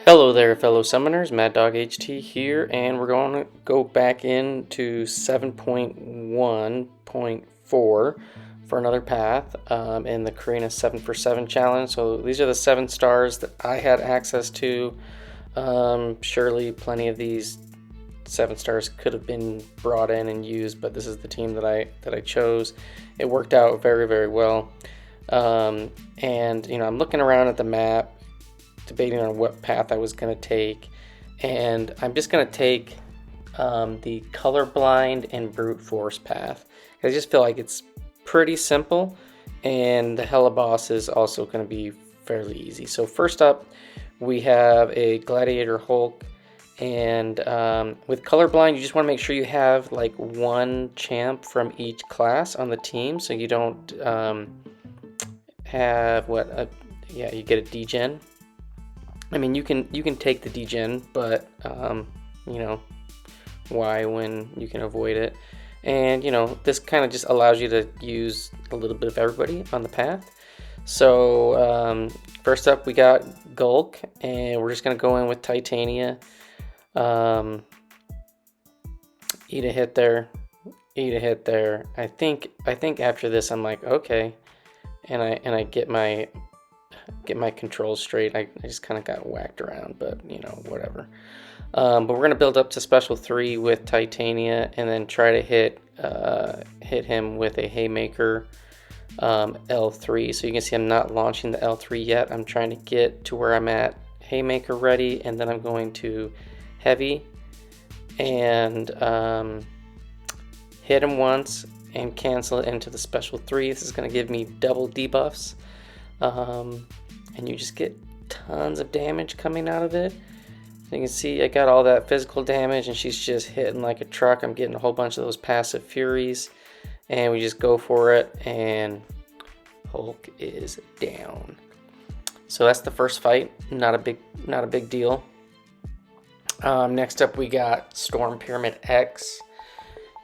Hello there, fellow summoners. Mad Dog HT here, and we're going to go back into 7.1.4 for another path in the Carina 7 for 7 challenge. So these are the 7 stars that I had access to. Surely plenty of these 7 stars could have been brought in and used, but this is the team that I chose. It worked out very, very well. And I'm looking around at the map, debating on what path I was going to take, and I'm just going to take the Colorblind and Brute Force path. I just feel like it's pretty simple, and the Hela boss is also going to be fairly easy. So first up, we have a Gladiator Hulk, and with Colorblind, you just want to make sure you have like one champ from each class on the team, so you don't have you get a degen. I mean, you can take the degen, but why when you can avoid it? And this kind of just allows you to use a little bit of everybody on the path. So first up, we got Gulk, and we're just gonna go in with Titania. Eat a hit there, eat a hit there. I think after this, I'm like, okay, and I get my controls straight. I just kind of got whacked around, but whatever. But we're gonna build up to special 3 with Titania, and then try to hit him with a haymaker L3. So you can see I'm not launching the L3 yet. I'm trying to get to where I'm at haymaker ready, and then I'm going to heavy and hit him once and cancel it into the special 3. This is going to give me double debuffs, and you just get tons of damage coming out of it. So you can see I got all that physical damage, and she's just hitting like a truck. I'm getting a whole bunch of those passive furies, and we just go for it, and Hulk is down. So that's the first fight. Not a big deal. Next up, we got Storm Pyramid X,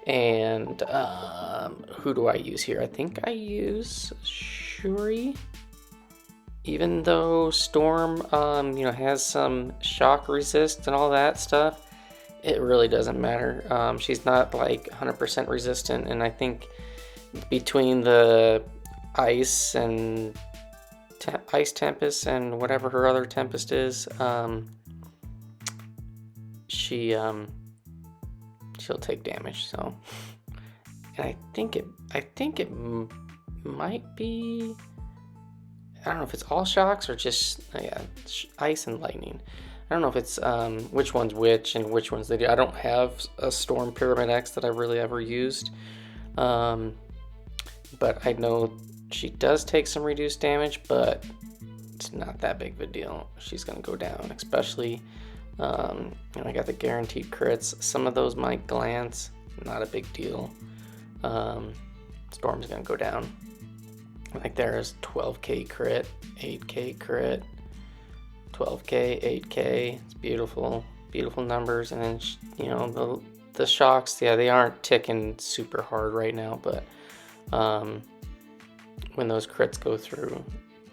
and who do I use here? I think I use Shuri. Even though Storm, has some shock resist and all that stuff, it really doesn't matter. She's not like 100% resistant, and I think between the Ice and Ice Tempest and whatever her other Tempest is, she'll take damage. So, and I think it might be. I don't know if it's all shocks or just ice and lightning. I don't know if it's which one's which and which ones they do. I don't have a Storm Pyramid X that I've really ever used, but I know she does take some reduced damage, but it's not that big of a deal. She's gonna go down, especially I got the guaranteed crits. Some of those might glance, not a big deal. Storm's gonna go down. Like there's 12k crit, 8k crit, 12k, 8k. It's beautiful numbers. And then the shocks, they aren't ticking super hard right now, but when those crits go through,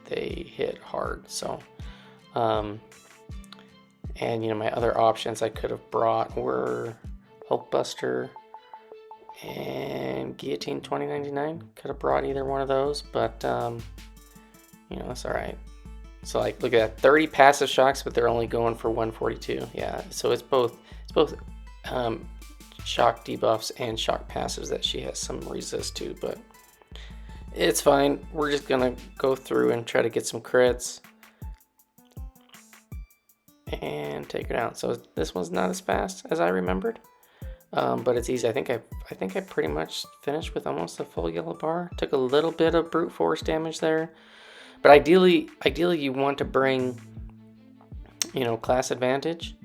they hit hard. So and my other options I could have brought were Hulkbuster and Guillotine 2099. Could have brought either one of those, but that's all right. So like, look at that, 30 passive shocks, but they're only going for 142. Yeah, so it's both shock debuffs and shock passives that she has some resist to, but it's fine. We're just gonna go through and try to get some crits and take her down. So this one's not as fast as I remembered. But it's easy. I think I pretty much finished with almost a full yellow bar. Took a little bit of brute force damage there, but ideally you want to bring class advantage,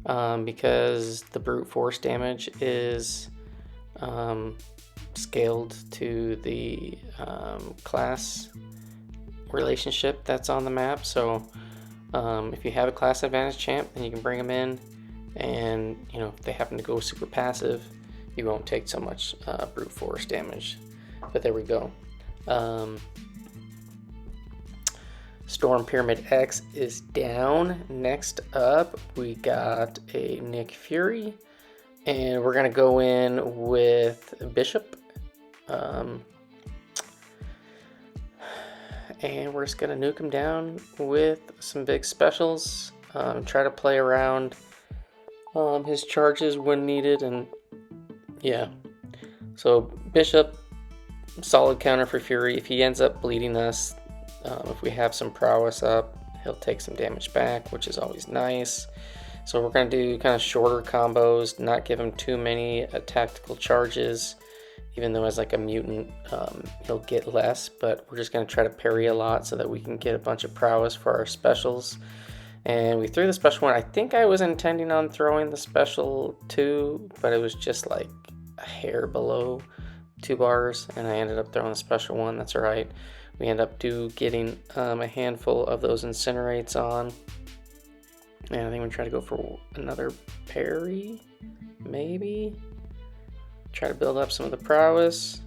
because the brute force damage is scaled to the class relationship that's on the map. So if you have a class advantage champ, then you can bring them in. And if they happen to go super passive, you won't take so much brute force damage. But there we go. Storm Pyramid X is down. Next up, we got a Nick Fury. And we're going to go in with Bishop. And we're just going to nuke him down with some big specials. Try to play around his charges when needed. And yeah. So Bishop, solid counter for Fury. If he ends up bleeding us, if we have some prowess up, he'll take some damage back, which is always nice. So we're going to do kind of shorter combos, not give him too many tactical charges, even though as like a mutant, he'll get less, but we're just going to try to parry a lot so that we can get a bunch of prowess for our specials. And we threw the special one. I think I was intending on throwing the special 2, but it was just like a hair below 2 bars, and I ended up throwing the special 1. That's all right. We end up getting a handful of those incinerates on. And I think we're trying to go for another parry, maybe. Try to build up some of the prowess.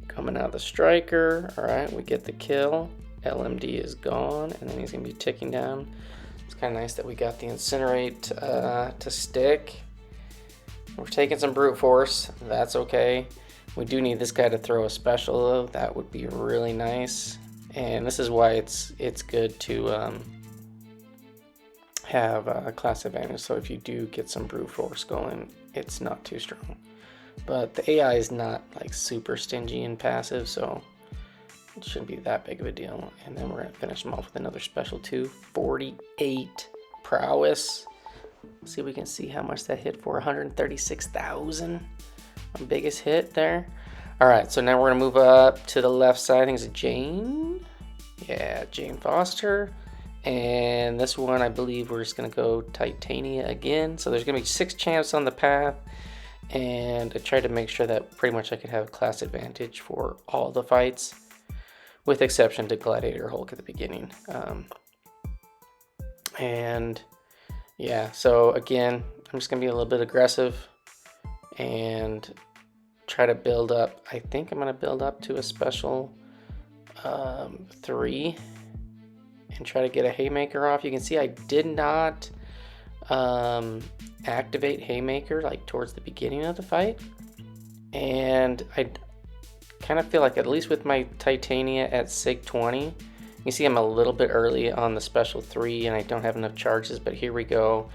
Coming out of the striker. All right, we get the kill. LMD is gone, and then he's going to be ticking down. It's kind of nice that we got the incinerate to stick. We're taking some brute force. That's okay. We do need this guy to throw a special, though. That would be really nice. And this is why it's good to have a class advantage. So if you do get some brute force going, it's not too strong. But the AI is not like super stingy and passive, so it shouldn't be that big of a deal. And then we're going to finish them off with another special 2. 48 prowess. Let's see if we can see how much that hit for. 136,000. Our biggest hit there. All right, so now we're gonna move up to the left side. I think it's Jane. Yeah, Jane Foster. And this one, I believe we're just gonna go Titania again. So there's gonna be 6 champs on the path. And I tried to make sure that pretty much I could have class advantage for all the fights, with exception to Gladiator Hulk at the beginning. And yeah, so again, I'm just gonna be a little bit aggressive and try to build up. I think I'm going to build up to a special 3 and try to get a Haymaker off. You can see I did not activate Haymaker like towards the beginning of the fight, and I kind of feel like, at least with my Titania at Sig 20, you see I'm a little bit early on the special 3 and I don't have enough charges, but here we go.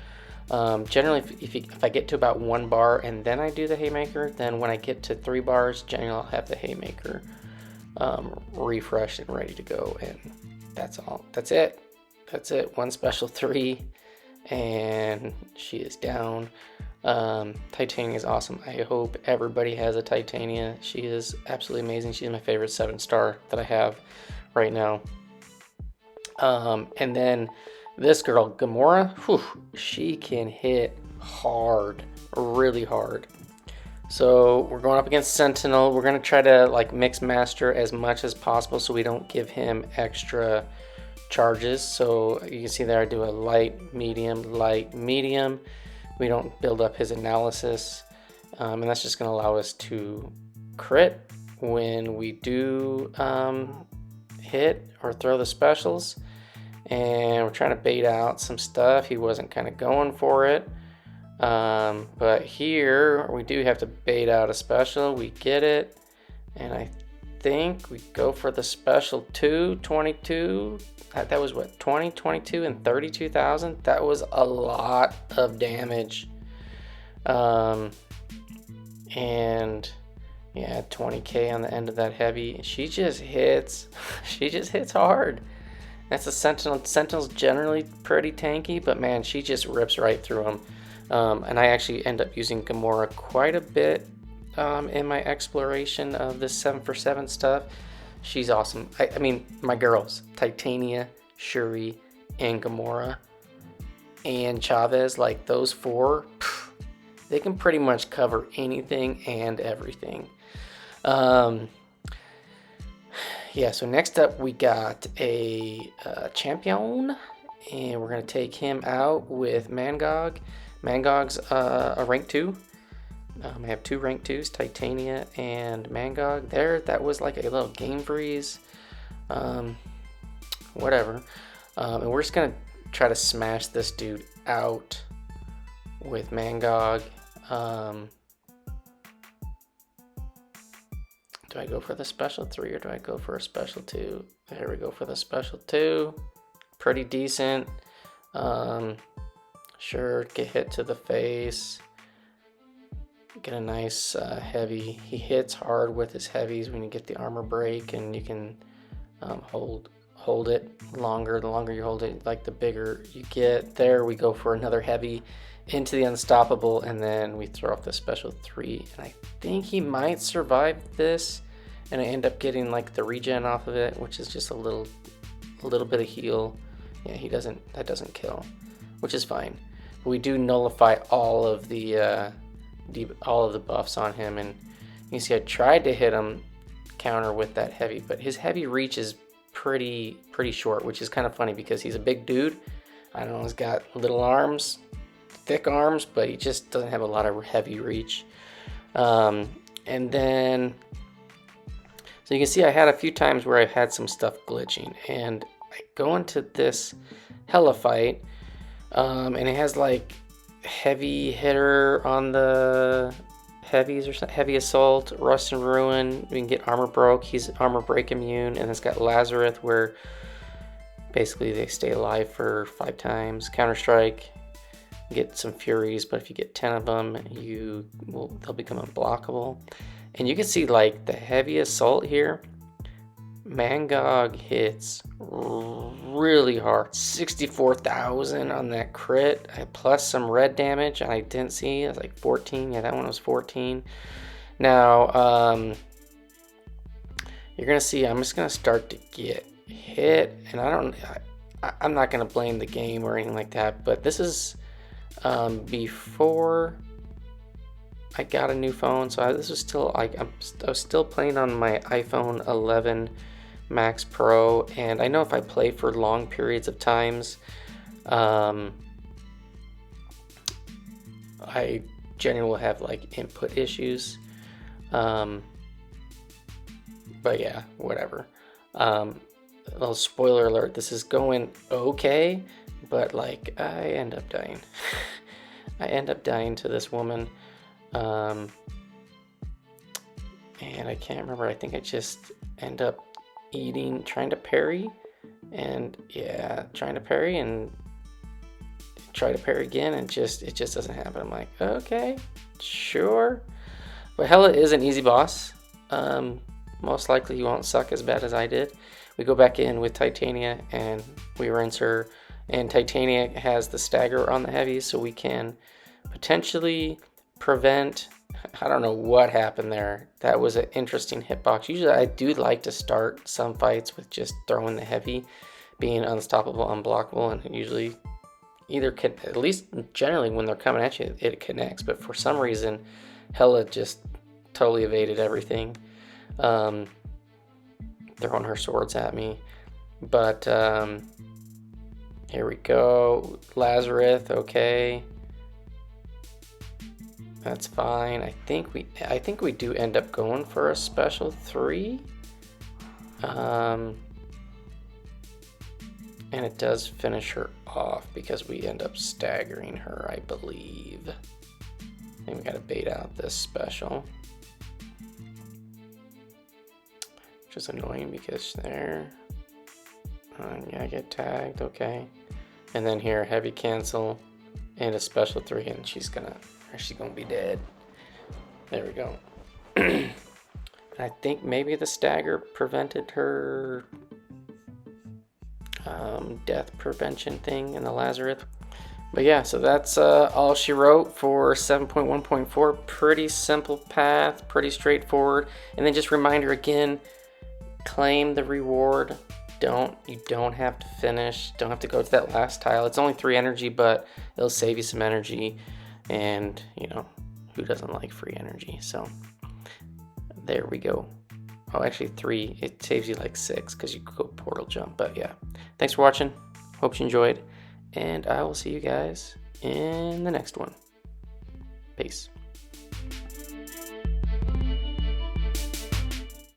Generally, if I get to about 1 bar and then I do the Haymaker, then when I get to 3 bars, generally I'll have the Haymaker refreshed and ready to go, and that's all. That's it. 1 special 3, and she is down. Titania is awesome. I hope everybody has a Titania. She is absolutely amazing. She's my favorite 7-star that I have right now. And then this girl, Gamora, whew, she can hit hard, really hard. So we're going up against Sentinel. We're going to try to like mix master as much as possible so we don't give him extra charges. So you can see there I do a light, medium, light, medium. We don't build up his analysis. And that's just going to allow us to crit when we do hit or throw the specials. And we're trying to bait out some stuff. He wasn't kind of going for it. But here we do have to bait out a special. We get it. And I think we go for the special 2, 22. That was what, 20, 22, and 32,000? That was a lot of damage. And yeah, 20k on the end of that heavy. She just hits. She just hits hard. That's a Sentinel. Sentinel's generally pretty tanky, but man, she just rips right through them. And I actually end up using Gamora quite a bit in my exploration of this 7-for-7 stuff. She's awesome. I mean, my girls, Titania, Shuri, and Gamora, and Chavez, like those 4, they can pretty much cover anything and everything. Yeah, so next up we got a champion, and we're going to take him out with Mangog. Mangog's a rank 2. I have 2 rank 2s, Titania and Mangog. There, that was like a little game freeze. Whatever. And we're just gonna try to smash this dude out with Mangog. Do I go for the special 3 or do I go for a special 2? There we go for the special 2. Pretty decent. Sure, get hit to the face. Get a nice heavy. He hits hard with his heavies when you get the armor break, and you can hold it longer. The longer you hold it, like the bigger you get. There we go for another heavy into the unstoppable, and then we throw off the special 3, and I think he might survive this, and I end up getting like the regen off of it, which is just a little bit of heal. Yeah, that doesn't kill, which is fine. But we do nullify all of the buffs on him, and you can see I tried to hit him counter with that heavy, but his heavy reach is pretty short, which is kind of funny because he's a big dude. I don't know, he's got little arms, thick arms, but he just doesn't have a lot of heavy reach. And then, so you can see I had a few times where I've had some stuff glitching, and I go into this Hela fight, and it has like heavy hitter on the heavies or something, heavy assault, rust and ruin. We can get armor broke. He's armor break immune, and it's got Lazarus where basically they stay alive for 5 times. Counter strike. Get some furies, but if you get 10 of them, they'll become unblockable. And you can see like the heavy assault here, Mangog hits really hard, 64,000 on that crit, plus some red damage, and I didn't see, it was like 14. Yeah, that one was 14. Now you're gonna see I'm just gonna start to get hit, and I'm not gonna blame the game or anything like that, but this is before I got a new phone, so this was still I was still playing on my iPhone 11 Max Pro, and I know if I play for long periods of times, I generally will have like input issues. But yeah, whatever. Well, spoiler alert, this is going okay, but like I end up dying. I end up dying to this woman. And I can't remember, I think I just end up trying to parry, and yeah, trying to parry and try to parry again, and it just doesn't happen. I'm like, okay, sure. But Hela is an easy boss. Most likely he won't suck as bad as I did. We go back in with Titania and we rinse her, and Titania has the stagger on the heavies, so we can potentially prevent. I don't know what happened there. That was an interesting hitbox. Usually I do like to start some fights with just throwing the heavy, being unstoppable, unblockable, and usually at least generally when they're coming at you, it connects. But for some reason, Hela just totally evaded everything, throwing her swords at me. But here we go. Lazarus, okay. That's fine. I think we do end up going for a special 3. And it does finish her off because we end up staggering her, I believe. I think we gotta bait out this special, which is annoying because there. Yeah, I get tagged, okay. And then here, heavy cancel and a special 3, and she's gonna be dead. There we go. I think maybe the stagger prevented her death prevention thing in the Lazarus. But yeah, so that's all she wrote for 7.1.4. Pretty simple path, pretty straightforward. And then just reminder again, claim the reward. You don't have to finish, don't have to go to that last tile. It's only 3 energy, but it'll save you some energy. And, you know, who doesn't like free energy? So, there we go. Oh, actually 3. It saves you like 6 because you go portal jump. But yeah, thanks for watching. Hope you enjoyed. And I will see you guys in the next one. Peace.